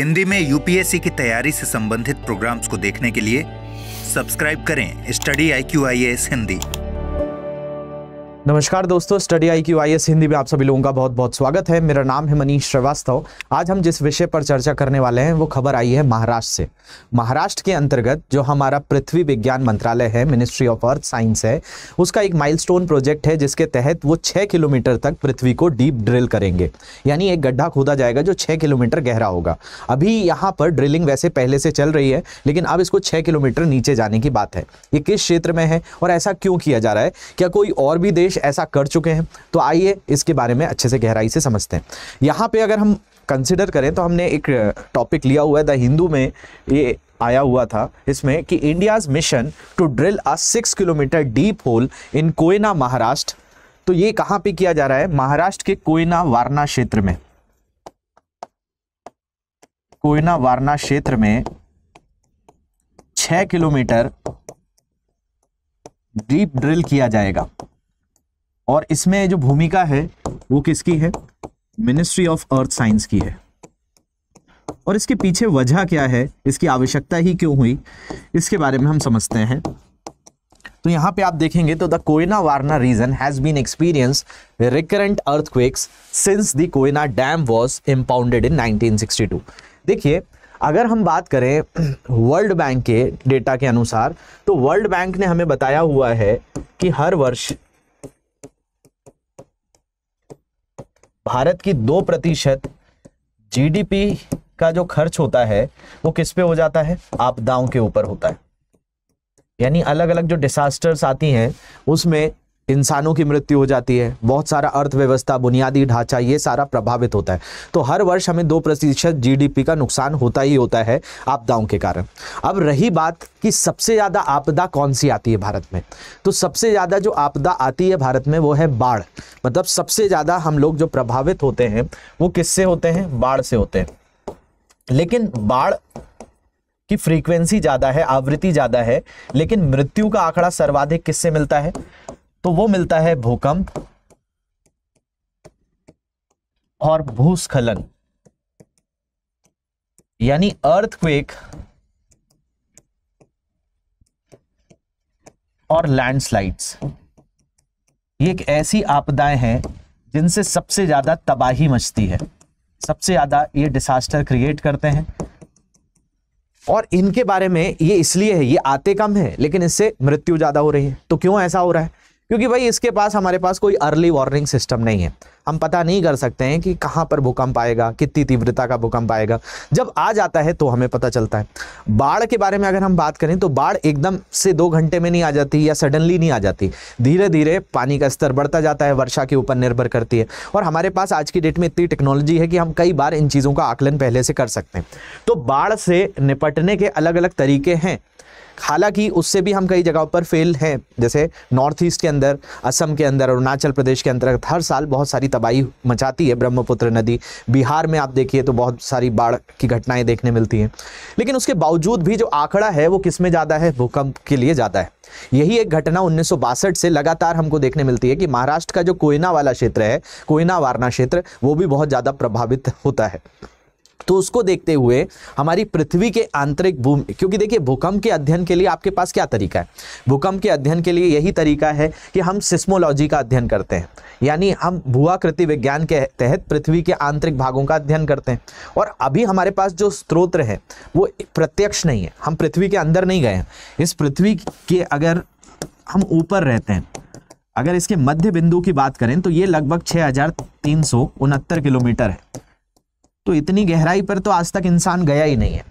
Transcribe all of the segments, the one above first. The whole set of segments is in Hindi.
हिंदी में यूपीएससी की तैयारी से संबंधित प्रोग्राम्स को देखने के लिए सब्सक्राइब करें स्टडी IQ IAS हिंदी। नमस्कार दोस्तों, स्टडी IQ IAS हिंदी में आप सभी लोगों का बहुत बहुत स्वागत है। मेरा नाम है मनीष श्रीवास्तव। आज हम जिस विषय पर चर्चा करने वाले हैं वो खबर आई है महाराष्ट्र से। महाराष्ट्र के अंतर्गत जो हमारा पृथ्वी विज्ञान मंत्रालय है, मिनिस्ट्री ऑफ अर्थ साइंस है, उसका एक माइलस्टोन प्रोजेक्ट है जिसके तहत वो 6 किलोमीटर तक पृथ्वी को डीप ड्रिल करेंगे। यानी एक गड्ढा खोदा जाएगा जो 6 किलोमीटर गहरा होगा। अभी यहाँ पर ड्रिलिंग वैसे पहले से चल रही है, लेकिन अब इसको 6 किलोमीटर नीचे जाने की बात है। ये किस क्षेत्र में है और ऐसा क्यों किया जा रहा है? क्या कोई और भी देश ऐसा कर चुके हैं? तो आइए इसके बारे में अच्छे से गहराई से समझते हैं। यहाँ पे अगर हम कंसिडर करें तो हमने एक टॉपिक लिया हुआ है, द हिंदू में ये आया हुआ था इसमें कि India's mission to drill a 6 kilometre deep hole in Koyna Maharashtra. तो ये कहां पे किया जा रहा है? महाराष्ट्र के कोयना वारणा क्षेत्र में। कोयना वारणा क्षेत्र में 6 किलोमीटर डीप ड्रिल किया जाएगा और इसमें जो भूमिका है वो किसकी है? मिनिस्ट्री ऑफ अर्थ साइंस की है। और इसके पीछे वजह क्या है, इसकी आवश्यकता ही क्यों हुई, इसके बारे में हम समझते हैं। तो यहाँ पे आप देखेंगे तो the Koyna Warna region has been experience recurrent earthquakes since the Koyna dam was impounded in 1962। देखिए, अगर हम बात करें वर्ल्ड बैंक के डेटा के अनुसार, तो वर्ल्ड बैंक ने हमें बताया हुआ है कि हर वर्ष भारत की 2% GDP का जो खर्च होता है वो किस पे हो जाता है? आपदाओं के ऊपर होता है। यानी अलग अलग जो डिसास्टर्स आती हैं उसमें इंसानों की मृत्यु हो जाती है, बहुत सारा अर्थव्यवस्था, बुनियादी ढांचा, ये सारा प्रभावित होता है। तो हर वर्ष हमें 2% GDP का नुकसान होता ही होता है आपदाओं के कारण। अब रही बात कि सबसे ज़्यादा आपदा कौन सी आती है भारत में, तो सबसे ज़्यादा जो आपदा आती है भारत में वो है बाढ़। मतलब सबसे ज़्यादा हम लोग जो प्रभावित होते हैं वो किससे होते हैं? बाढ़ से होते हैं। लेकिन बाढ़ की फ्रीक्वेंसी ज़्यादा है, आवृत्ति ज़्यादा है, लेकिन मृत्यु का आंकड़ा सर्वाधिक किससे मिलता है? तो वो मिलता है भूकंप और भूस्खलन, यानी अर्थक्वेक और लैंडस्लाइड्स। ये एक ऐसी आपदाएं हैं जिनसे सबसे ज्यादा तबाही मचती है, सबसे ज्यादा ये डिसास्टर क्रिएट करते हैं। और इनके बारे में ये इसलिए है, ये आते कम है लेकिन इससे मृत्यु ज्यादा हो रही है। तो क्यों ऐसा हो रहा है? क्योंकि भाई इसके पास, हमारे पास कोई अर्ली वार्निंग सिस्टम नहीं है। हम पता नहीं कर सकते हैं कि कहां पर भूकंप आएगा, कितनी तीव्रता का भूकंप आएगा। जब आ जाता है तो हमें पता चलता है। बाढ़ के बारे में अगर हम बात करें तो बाढ़ एकदम से 2 घंटे में नहीं आ जाती या सडनली नहीं आ जाती। धीरे धीरे पानी का स्तर बढ़ता जाता है, वर्षा के ऊपर निर्भर करती है। और हमारे पास आज की डेट में इतनी टेक्नोलॉजी है कि हम कई बार इन चीज़ों का आकलन पहले से कर सकते हैं। तो बाढ़ से निपटने के अलग अलग तरीके हैं। हालांकि उससे भी हम कई जगहों पर फेल हैं, जैसे नॉर्थ ईस्ट के अंदर, असम के अंदर, अरुणाचल प्रदेश के अंतर्गत हर साल बहुत सारी तबाही मचाती है ब्रह्मपुत्र नदी। बिहार में आप देखिए तो बहुत सारी बाढ़ की घटनाएं देखने मिलती हैं। लेकिन उसके बावजूद भी जो आंकड़ा है वो किस में ज़्यादा है? भूकंप के लिए ज़्यादा है। यही एक घटना 1962 से लगातार हमको देखने मिलती है कि महाराष्ट्र का जो कोयना वाला क्षेत्र है, कोयना वारणा क्षेत्र, वो भी बहुत ज़्यादा प्रभावित होता है। तो उसको देखते हुए हमारी पृथ्वी के आंतरिक भूमि, क्योंकि देखिए भूकंप के अध्ययन के लिए आपके पास क्या तरीका है? भूकंप के अध्ययन के लिए यही तरीका है कि हम सिस्मोलॉजी का अध्ययन करते हैं, यानी हम भूआकृति विज्ञान के तहत पृथ्वी के आंतरिक भागों का अध्ययन करते हैं। और अभी हमारे पास जो स्रोत है वो प्रत्यक्ष नहीं है, हम पृथ्वी के अंदर नहीं गए हैं। इस पृथ्वी के अगर हम ऊपर रहते हैं, अगर इसके मध्य बिंदु की बात करें तो ये लगभग 6369 किलोमीटर है। तो इतनी गहराई पर तो आज तक इंसान गया ही नहीं है।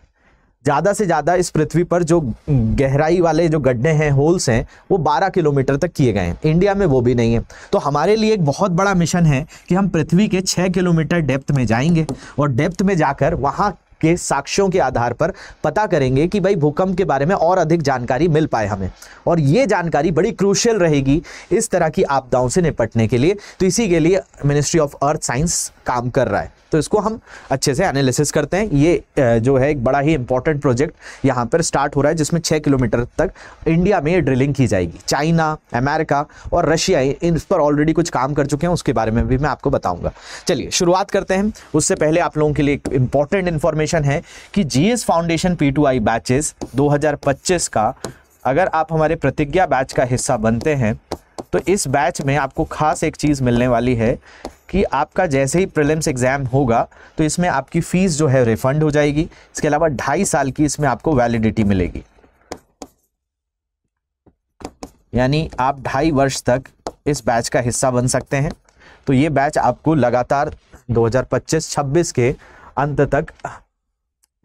ज़्यादा से ज़्यादा इस पृथ्वी पर जो गहराई वाले जो गड्ढे हैं, होल्स हैं, वो 12 किलोमीटर तक किए गए हैं। इंडिया में वो भी नहीं है। तो हमारे लिए एक बहुत बड़ा मिशन है कि हम पृथ्वी के 6 किलोमीटर डेप्थ में जाएंगे और डेप्थ में जाकर वहाँ के साक्ष्यों के आधार पर पता करेंगे कि भाई भूकंप के बारे में और अधिक जानकारी मिल पाए हमें। और ये जानकारी बड़ी क्रूशियल रहेगी इस तरह की आपदाओं से निपटने के लिए। तो इसी के लिए मिनिस्ट्री ऑफ अर्थ साइंस काम कर रहा है। तो इसको हम अच्छे से एनालिसिस करते हैं। ये जो है एक बड़ा ही इंपॉर्टेंट प्रोजेक्ट यहाँ पर स्टार्ट हो रहा है, जिसमें 6 किलोमीटर तक इंडिया में ड्रिलिंग की जाएगी। चाइना, अमेरिका और रशिया इस पर ऑलरेडी कुछ काम कर चुके हैं, उसके बारे में भी मैं आपको बताऊंगा। चलिए शुरुआत करते हैं। उससे पहले आप लोगों के लिए एक इंपॉर्टेंट इन्फॉर्मेशन इंफॉर्मेशन है कि जीएस फाउंडेशन P2I बैचेस 2025 का अगर आप हमारे प्रतिज्ञा बैच का हिस्सा बनते हैं तो इस बैच में आपको खास एक चीज़ मिलने वाली है कि आपका जैसे ही प्रीलिम्स एग्जाम होगा तो इसमें आपकी फीस जो है रिफंड हो जाएगी। इसके अलावा 2.5 साल की इसमें आपको वैलिडिटी मिलेगी, यानी आप 2.5 वर्ष तक इस बैच का हिस्सा बन सकते हैं। तो ये बैच आपको लगातार 2025-26 के अंत तक,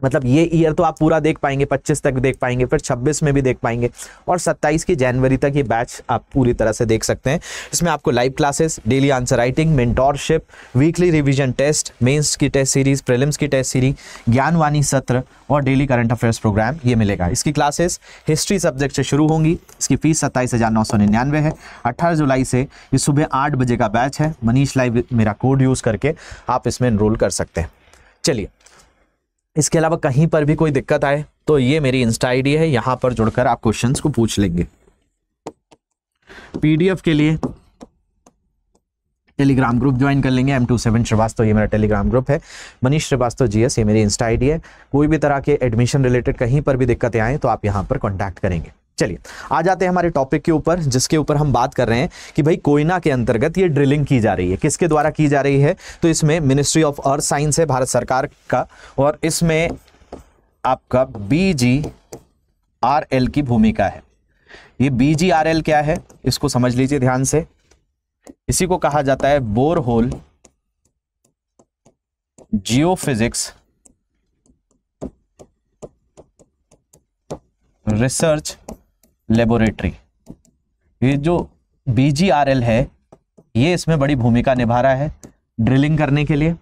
मतलब ये ईयर तो आप पूरा देख पाएंगे, 25 तक देख पाएंगे, फिर 26 में भी देख पाएंगे और 27 की जनवरी तक ये बैच आप पूरी तरह से देख सकते हैं। इसमें आपको live classes, daily answer writing, mentorship, weekly revision test, mains की टेस्ट सीरीज, प्रीलिम्स की टेस्ट सीरीज, ज्ञानवाणी सत्र और डेली करंट अफेयर्स प्रोग्राम ये मिलेगा। इसकी क्लासेस हिस्ट्री सब्जेक्ट से शुरू होंगी। इसकी फीस 27,999 है। 18 जुलाई से ये सुबह 8 बजे का बैच है। मनीष लाइव मेरा कोड यूज़ करके आप इसमें एनरोल कर सकते हैं। चलिए, इसके अलावा कहीं पर भी कोई दिक्कत आए तो ये मेरी इंस्टा आईडी है, यहाँ पर जुड़कर आप क्वेश्चंस को पूछ लेंगे। पीडीएफ के लिए टेलीग्राम ग्रुप ज्वाइन कर लेंगे। M27 श्रीवास्तव ये मेरा टेलीग्राम ग्रुप है। मनीष श्रीवास्तव GS ये मेरी इंस्टा आईडी है। कोई भी तरह के एडमिशन रिलेटेड कहीं पर भी दिक्कतें आए तो आप यहाँ पर कॉन्टैक्ट करेंगे। चलिए आ जाते हैं हमारे टॉपिक के ऊपर, जिसके ऊपर हम बात कर रहे हैं कि भाई कोयना के अंतर्गत ये ड्रिलिंग की जा रही है। किसके द्वारा की जा रही है? तो इसमें मिनिस्ट्री ऑफ अर्थ साइंस है भारत सरकार का, और इसमें आपका BGRL की भूमिका है। ये BGRL क्या है इसको समझ लीजिए ध्यान से। इसी को कहा जाता है बोरहोल जियोफिजिक्स रिसर्च लेबोरेटरी। ये जो BGRL है ये इसमें बड़ी भूमिका निभा रहा है ड्रिलिंग करने के लिए।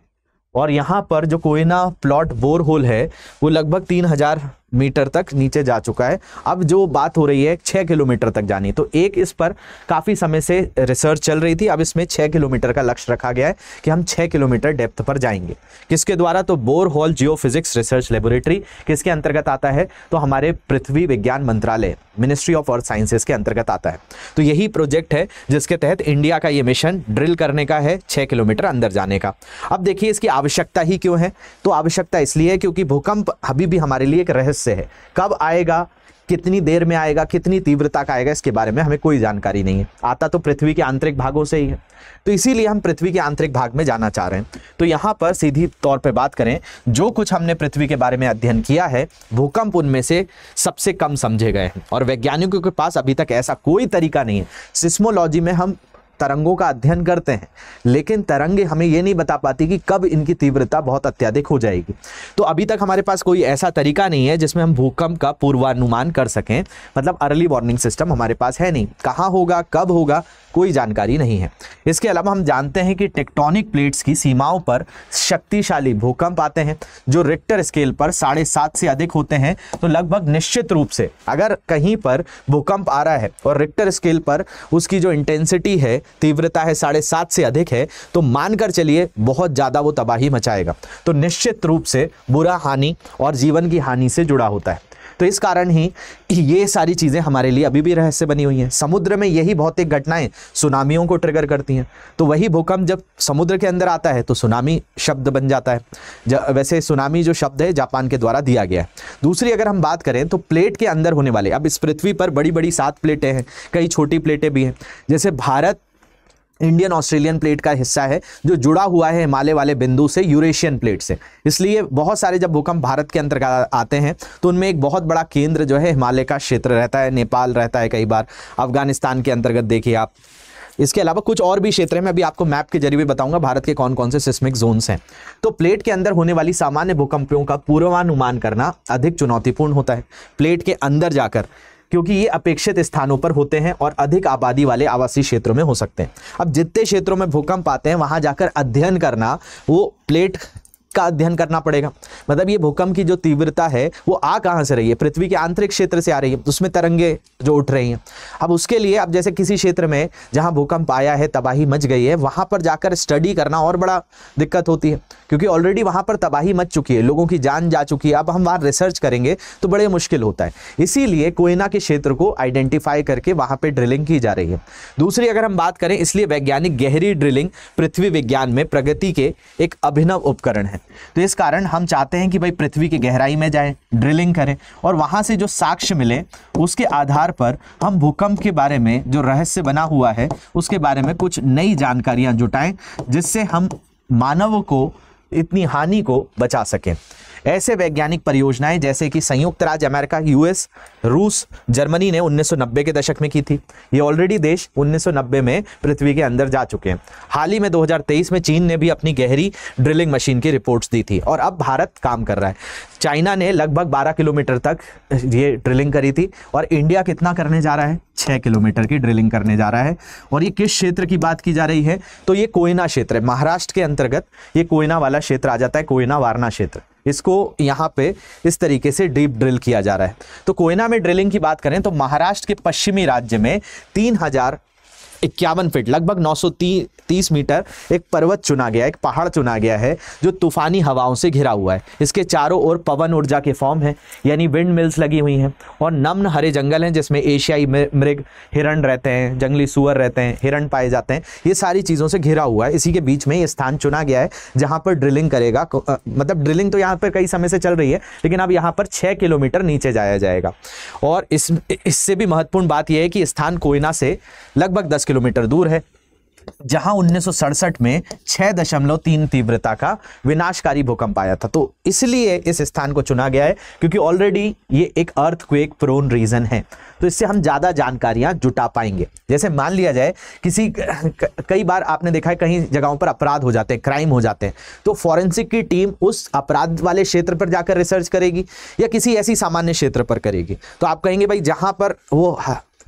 और यहाँ पर जो कोयना प्लॉट बोरहोल है वो लगभग 3000 मीटर तक नीचे जा चुका है। अब जो बात हो रही है 6 किलोमीटर तक जानी, तो एक इस पर काफ़ी समय से रिसर्च चल रही थी। अब इसमें 6 किलोमीटर का लक्ष्य रखा गया है कि हम 6 किलोमीटर डेप्थ पर जाएंगे। किसके द्वारा? तो बोरहोल जियोफिजिक्स रिसर्च लेबोरेटरी किसके अंतर्गत आता है? तो हमारे पृथ्वी विज्ञान मंत्रालय, मिनिस्ट्री ऑफ अर्थ साइंसेस के अंतर्गत आता है। तो यही प्रोजेक्ट है जिसके तहत इंडिया का ये मिशन ड्रिल करने का है, 6 किलोमीटर अंदर जाने का। अब देखिए इसकी आवश्यकता ही क्यों है? तो आवश्यकता इसलिए है क्योंकि भूकंप अभी भी हमारे लिए एक रहस्य है। कब आएगा, कितनी देर में आएगा, कितनी तीव्रता का आएगा, इसके बारे में हमें कोई जानकारी नहीं है। आता तो पृथ्वी के आंतरिक भागों से ही है, तो इसीलिए हम पृथ्वी के आंतरिक भाग में जाना चाह रहे हैं। तो यहाँ पर सीधी तौर पे बात करें, जो कुछ हमने पृथ्वी के बारे में अध्ययन किया है, भूकंप उनमें से सबसे कम समझे गए हैं और वैज्ञानिकों के पास अभी तक ऐसा कोई तरीका नहीं है। सिस्मोलॉजी में हम तरंगों का अध्ययन करते हैं, लेकिन तरंगे हमें ये नहीं बता पाती कि कब इनकी तीव्रता बहुत अत्यधिक हो जाएगी। तो अभी तक हमारे पास कोई ऐसा तरीका नहीं है जिसमें हम भूकंप का पूर्वानुमान कर सकें, मतलब अर्ली वार्निंग सिस्टम हमारे पास है नहीं। कहाँ होगा, कब होगा, कोई जानकारी नहीं है। इसके अलावा हम जानते हैं कि टेक्टोनिक प्लेट्स की सीमाओं पर शक्तिशाली भूकंप आते हैं जो रिक्टर स्केल पर 7.5 से अधिक होते हैं। तो लगभग निश्चित रूप से अगर कहीं पर भूकंप आ रहा है और रिक्टर स्केल पर उसकी जो इंटेंसिटी है, तीव्रता है 7.5 से अधिक है, तो मानकर चलिए बहुत ज्यादा वो तबाही मचाएगा। तो निश्चित रूप से बुरा हानि और जीवन की हानि से जुड़ा होता है। तो इस कारण ही ये सारी चीजें हमारे लिए अभी भी रहस्य बनी हुई हैं। समुद्र में यही भौतिक घटनाएं सुनामियों को ट्रिगर करती हैं। तो वही भूकंप जब समुद्र के अंदर आता है तो सुनामी शब्द बन जाता है। वैसे सुनामी जो शब्द है जापान के द्वारा दिया गया है। दूसरी अगर हम बात करें तो प्लेट के अंदर होने वाले, अब इस पृथ्वी पर बड़ी बड़ी 7 प्लेटें हैं, कई छोटी प्लेटें भी हैं। जैसे भारत इंडियन ऑस्ट्रेलियन प्लेट का हिस्सा है जो जुड़ा हुआ है हिमालय वाले बिंदु से यूरेशियन प्लेट से। इसलिए बहुत सारे जब भूकंप भारत के अंतर्गत आते हैं तो उनमें एक बहुत बड़ा केंद्र जो है हिमालय का क्षेत्र रहता है, नेपाल रहता है, कई बार अफगानिस्तान के अंतर्गत देखिए आप। इसके अलावा कुछ और भी क्षेत्र हैं, मैं अभी आपको मैप के जरिए बताऊंगा भारत के कौन कौन से सिस्मिक जोन्स हैं। तो प्लेट के अंदर होने वाली सामान्य भूकंपों का पूर्वानुमान करना अधिक चुनौतीपूर्ण होता है प्लेट के अंदर जाकर, क्योंकि ये अपेक्षित स्थानों पर होते हैं और अधिक आबादी वाले आवासीय क्षेत्रों में हो सकते हैं। अब जितने क्षेत्रों में भूकंप आते हैं वहां जाकर अध्ययन करना, वो प्लेट का अध्ययन करना पड़ेगा। मतलब ये भूकंप की जो तीव्रता है वो आ कहां से रही है? पृथ्वी के आंतरिक क्षेत्र से आ रही है, उसमें तरंगे जो उठ रही हैं। अब उसके लिए अब जैसे किसी क्षेत्र में जहां भूकंप आया है, तबाही मच गई है, वहां पर जाकर स्टडी करना और बड़ा दिक्कत होती है, क्योंकि ऑलरेडी वहां पर तबाही मच चुकी है, लोगों की जान जा चुकी है। अब हम वहां रिसर्च करेंगे तो बड़े मुश्किल होता है। इसीलिए कोयना के क्षेत्र को आइडेंटिफाई करके वहां पर ड्रिलिंग की जा रही है। दूसरी अगर हम बात करें, इसलिए वैज्ञानिक गहरी ड्रिलिंग पृथ्वी विज्ञान में प्रगति के एक अभिनव उपकरण है। तो इस कारण हम चाहते हैं कि भाई पृथ्वी की गहराई में जाएं, ड्रिलिंग करें और वहां से जो साक्ष्य मिले उसके आधार पर हम भूकंप के बारे में जो रहस्य बना हुआ है उसके बारे में कुछ नई जानकारियां जुटाएं, जिससे हम मानव को इतनी हानि को बचा सकें। ऐसे वैज्ञानिक परियोजनाएं जैसे कि संयुक्त राज्य अमेरिका, यूएस, रूस, जर्मनी ने 1990 के दशक में की थी। ये ऑलरेडी देश 1990 में पृथ्वी के अंदर जा चुके हैं। हाल ही में 2023 में चीन ने भी अपनी गहरी ड्रिलिंग मशीन की रिपोर्ट्स दी थी और अब भारत काम कर रहा है। चाइना ने लगभग 12 किलोमीटर तक ये ड्रिलिंग करी थी और इंडिया कितना करने जा रहा है? 6 किलोमीटर की ड्रिलिंग करने जा रहा है। और ये किस क्षेत्र की बात की जा रही है? तो ये कोयना क्षेत्र है। महाराष्ट्र के अंतर्गत ये कोयना वाला क्षेत्र आ जाता है, कोयना वारणा क्षेत्र। इसको यहाँ पे इस तरीके से डीप ड्रिल किया जा रहा है। तो कोयना में ड्रिलिंग की बात करें तो महाराष्ट्र के पश्चिमी राज्य में 3051 फीट, लगभग 930 मीटर एक पर्वत चुना गया, एक पहाड़ चुना गया है जो तूफानी हवाओं से घिरा हुआ है। इसके चारों ओर पवन ऊर्जा के फॉर्म है, यानी विंड मिल्स लगी हुई हैं और नम्न हरे जंगल हैं जिसमें एशियाई मृग, हिरण रहते हैं, जंगली सुअर रहते हैं, हिरण पाए जाते हैं। ये सारी चीज़ों से घिरा हुआ है। इसी के बीच में ये स्थान चुना गया है जहाँ पर ड्रिलिंग करेगा। मतलब ड्रिलिंग तो यहाँ पर कई समय से चल रही है, लेकिन अब यहाँ पर 6 किलोमीटर नीचे जाया जाएगा। और इससे भी महत्वपूर्ण बात यह है कि स्थान कोयना से लगभग 10 किलोमीटर दूर है, जहां 1967 में 6.3 तीव्रता का विनाशकारी भूकंप आया था। तो इसलिए इस स्थान को चुना गया है क्योंकि ऑलरेडी ये एक अर्थक्वेक प्रोन रीजन है। तो इससे हम ज्यादा जानकारियां जुटा पाएंगे। जैसे मान लिया जाए कई बार आपने देखा है कहीं जगहों पर अपराध हो जाते हैं, क्राइम हो जाते हैं, तो फॉरेंसिक की टीम उस अपराध वाले क्षेत्र पर जाकर रिसर्च करेगी या किसी ऐसी सामान्य क्षेत्र पर करेगी। तो आप कहेंगे भाई जहां पर वो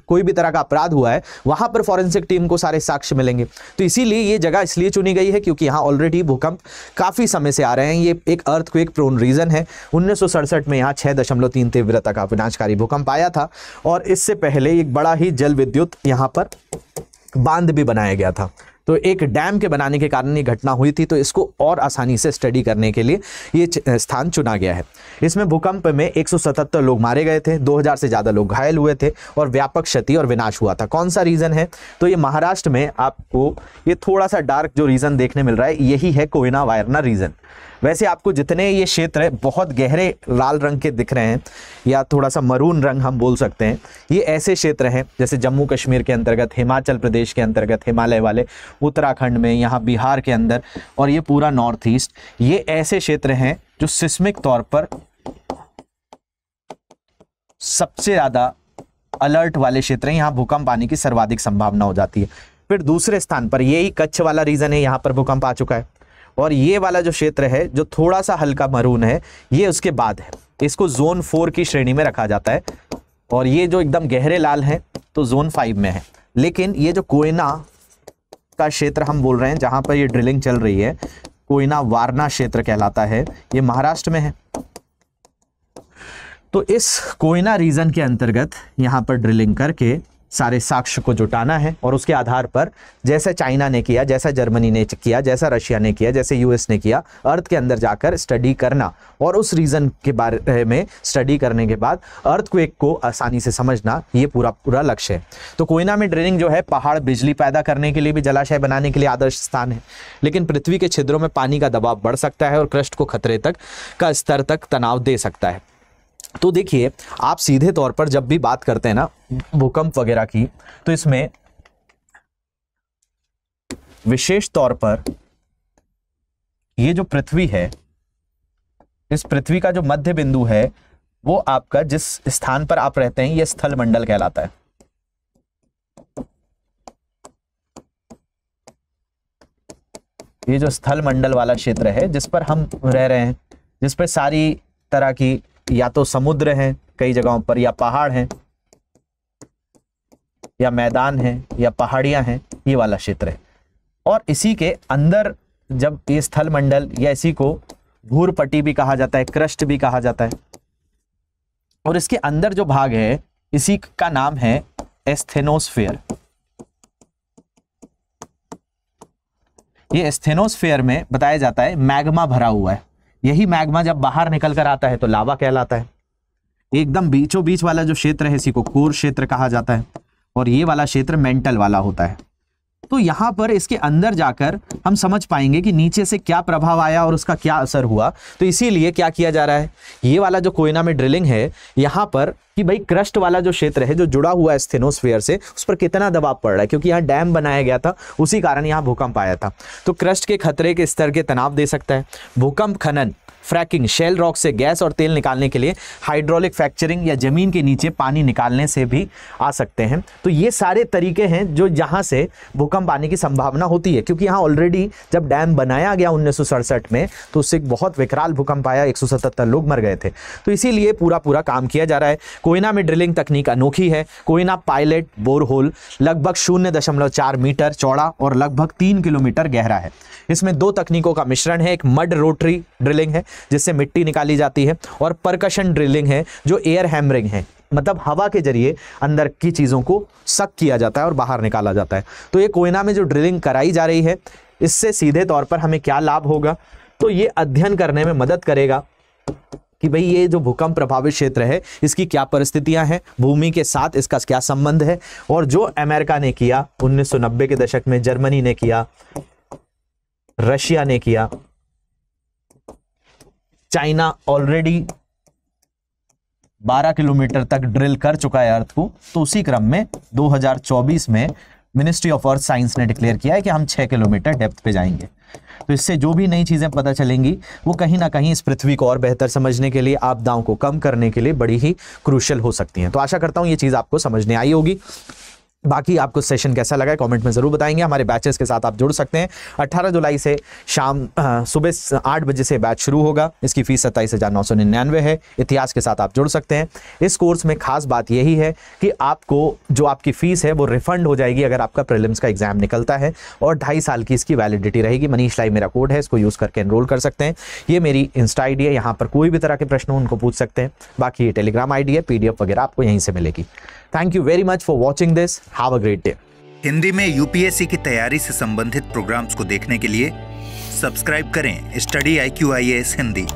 कोई भी तरह का अपराध हुआ है वहां पर फॉरेंसिक टीम को सारे साक्ष्य मिलेंगे। तो इसीलिए ये जगह इसलिए चुनी गई है क्योंकि यहाँ ऑलरेडी भूकंप काफी समय से आ रहे हैं। ये एक अर्थक्वेक प्रोन रीजन है। 1967 में यहाँ 6.3 तीव्रता का विनाशकारी भूकंप आया था और इससे पहले एक बड़ा ही जल विद्युत यहाँ पर बांध भी बनाया गया था। तो एक डैम के बनाने के कारण ये घटना हुई थी। तो इसको और आसानी से स्टडी करने के लिए ये स्थान चुना गया है। इसमें भूकंप में 177 लोग मारे गए थे, 2000 से ज़्यादा लोग घायल हुए थे और व्यापक क्षति और विनाश हुआ था। कौन सा रीजन है? तो ये महाराष्ट्र में आपको ये थोड़ा सा डार्क जो रीजन देखने मिल रहा है यही है कोयना वायरना रीजन। वैसे आपको जितने ये क्षेत्र बहुत गहरे लाल रंग के दिख रहे हैं या थोड़ा सा मरून रंग हम बोल सकते हैं, ये ऐसे क्षेत्र हैं जैसे जम्मू कश्मीर के अंतर्गत, हिमाचल प्रदेश के अंतर्गत, हिमालय वाले उत्तराखंड में, यहाँ बिहार के अंदर और ये पूरा नॉर्थ ईस्ट, ये ऐसे क्षेत्र हैं जो सिस्मिक तौर पर सबसे ज्यादा अलर्ट वाले क्षेत्र हैं। यहाँ भूकंप आने की सर्वाधिक संभावना हो जाती है। फिर दूसरे स्थान पर यही कच्छ वाला रीजन है, यहाँ पर भूकंप आ चुका है। और ये वाला जो क्षेत्र है जो थोड़ा सा हल्का मरून है, ये उसके बाद है। इसको जोन 4 की श्रेणी में रखा जाता है और ये जो एकदम गहरे लाल है तो जोन 5 में है। लेकिन ये जो कोयना का क्षेत्र हम बोल रहे हैं जहां पर ये ड्रिलिंग चल रही है, कोयना वारणा क्षेत्र कहलाता है, ये महाराष्ट्र में है। तो इस कोयना रीजन के अंतर्गत यहां पर ड्रिलिंग करके सारे साक्ष्य को जुटाना है और उसके आधार पर जैसे चाइना ने किया, जैसा जर्मनी ने किया, जैसा रशिया ने किया, जैसे यूएस ने किया, अर्थ के अंदर जाकर स्टडी करना और उस रीजन के बारे में स्टडी करने के बाद अर्थक्वेक को आसानी से समझना, ये पूरा लक्ष्य है। तो कोयना में ड्रिलिंग जो है पहाड़ बिजली पैदा करने के लिए भी, जलाशय बनाने के लिए आदर्श स्थान है। लेकिन पृथ्वी के छिद्रों में पानी का दबाव बढ़ सकता है और क्रस्ट को खतरे तक का स्तर तक तनाव दे सकता है। तो देखिए, आप सीधे तौर पर जब भी बात करते हैं ना भूकंप वगैरह की, तो इसमें विशेष तौर पर ये जो पृथ्वी है, इस पृथ्वी का जो मध्य बिंदु है वो आपका जिस स्थान पर आप रहते हैं ये स्थल मंडल कहलाता है। ये जो स्थल मंडल वाला क्षेत्र है जिस पर हम रह रहे हैं, जिस पर सारी तरह की या तो समुद्र हैं कई जगहों पर, या पहाड़ हैं, या मैदान हैं, या पहाड़ियां हैं, ये वाला क्षेत्र है। और इसी के अंदर जब ये स्थल मंडल या इसी को भूरपट्टी भी कहा जाता है, क्रस्ट भी कहा जाता है, और इसके अंदर जो भाग है इसी का नाम है एस्थेनोस्फेयर। ये एस्थेनोस्फेयर में बताया जाता है मैग्मा भरा हुआ है। यही मैग्मा जब बाहर निकल कर आता है तो लावा कहलाता है। एकदम बीचों बीच वाला जो क्षेत्र है इसी को कोर क्षेत्र कहा जाता है और ये वाला क्षेत्र मेंटल वाला होता है। तो यहां पर इसके अंदर जाकर हम समझ पाएंगे कि नीचे से क्या प्रभाव आया और उसका क्या असर हुआ। तो इसीलिए क्या किया जा रहा है, ये वाला जो कोयना में ड्रिलिंग है यहां पर कि भाई क्रस्ट वाला जो क्षेत्र है जो जुड़ा हुआ है स्टेनोस्फीयर से, उस पर कितना दबाव पड़ रहा है, क्योंकि यहाँ डैम बनाया गया था, उसी कारण यहाँ भूकंप आया था। तो क्रस्ट के खतरे के स्तर के तनाव दे सकता है। भूकंप खनन, फ्रैकिंग, शेल रॉक से गैस और तेल निकालने के लिए हाइड्रोलिक फ्रैक्चरिंग या जमीन के नीचे पानी निकालने से भी आ सकते हैं। तो ये सारे तरीके हैं जो जहां से भूकंप आने की संभावना होती है, क्योंकि यहाँ ऑलरेडी जब डैम बनाया गया 1967 में तो उससे एक बहुत विकराल भूकंप आया, 177 लोग मर गए थे। तो इसीलिए पूरा काम किया जा रहा है। कोयना में ड्रिलिंग तकनीक अनोखी है। कोयना पायलट बोरहोल लगभग 0.4 मीटर चौड़ा और लगभग 3 किलोमीटर गहरा है। इसमें 2 तकनीकों का मिश्रण है, एक मड रोटरी ड्रिलिंग है जिससे मिट्टी निकाली जाती है, और परकशन ड्रिलिंग है जो एयर हैमरिंग है, मतलब हवा के जरिए अंदर की चीजों को सक किया जाता है और बाहर निकाला जाता है। तो ये कोयना में जो ड्रिलिंग कराई जा रही है इससे सीधे तौर पर हमें क्या लाभ होगा, तो ये अध्ययन करने में मदद करेगा कि भाई ये जो भूकंप प्रभावित क्षेत्र है इसकी क्या परिस्थितियां हैं, भूमि के साथ इसका क्या संबंध है। और जो अमेरिका ने किया 1990 के दशक में, जर्मनी ने किया, रशिया ने किया, चाइना ऑलरेडी 12 किलोमीटर तक ड्रिल कर चुका है अर्थ को, तो उसी क्रम में 2024 में मिनिस्ट्री ऑफ अर्थ साइंस ने डिक्लेयर किया है कि हम 6 किलोमीटर डेप्थ पे जाएंगे। तो इससे जो भी नई चीजें पता चलेंगी वो कहीं ना कहीं इस पृथ्वी को और बेहतर समझने के लिए, आपदाओं को कम करने के लिए बड़ी ही क्रूशियल हो सकती हैं। तो आशा करता हूं ये चीज आपको समझने आई होगी। बाकी आपको सेशन कैसा लगा है कमेंट में जरूर बताएंगे। हमारे बैचेस के साथ आप जुड़ सकते हैं। 18 जुलाई से सुबह 8 बजे से बैच शुरू होगा। इसकी फीस 27,999 है। इतिहास के साथ आप जुड़ सकते हैं। इस कोर्स में खास बात यही है कि आपको जो आपकी फीस है वो रिफंड हो जाएगी अगर आपका प्रीलिम्स का एग्जाम निकलता है, और 2.5 साल की इसकी वैलिडिटी रहेगी। मनीष लाइव मेरा कोड है, इसको यूज करके एनरोल कर सकते हैं। ये मेरी इंस्टा आईडी है, यहाँ पर कोई भी तरह के प्रश्न हो उनको पूछ सकते हैं। बाकी ये टेलीग्राम आईडी है, PDF वगैरह आपको यहीं से मिलेगी। Thank you very much for watching this. Have a great day. Hindi में UPSC की तैयारी से संबंधित प्रोग्राम्स को देखने के लिए सब्सक्राइब करें स्टडी IQ IAS हिंदी।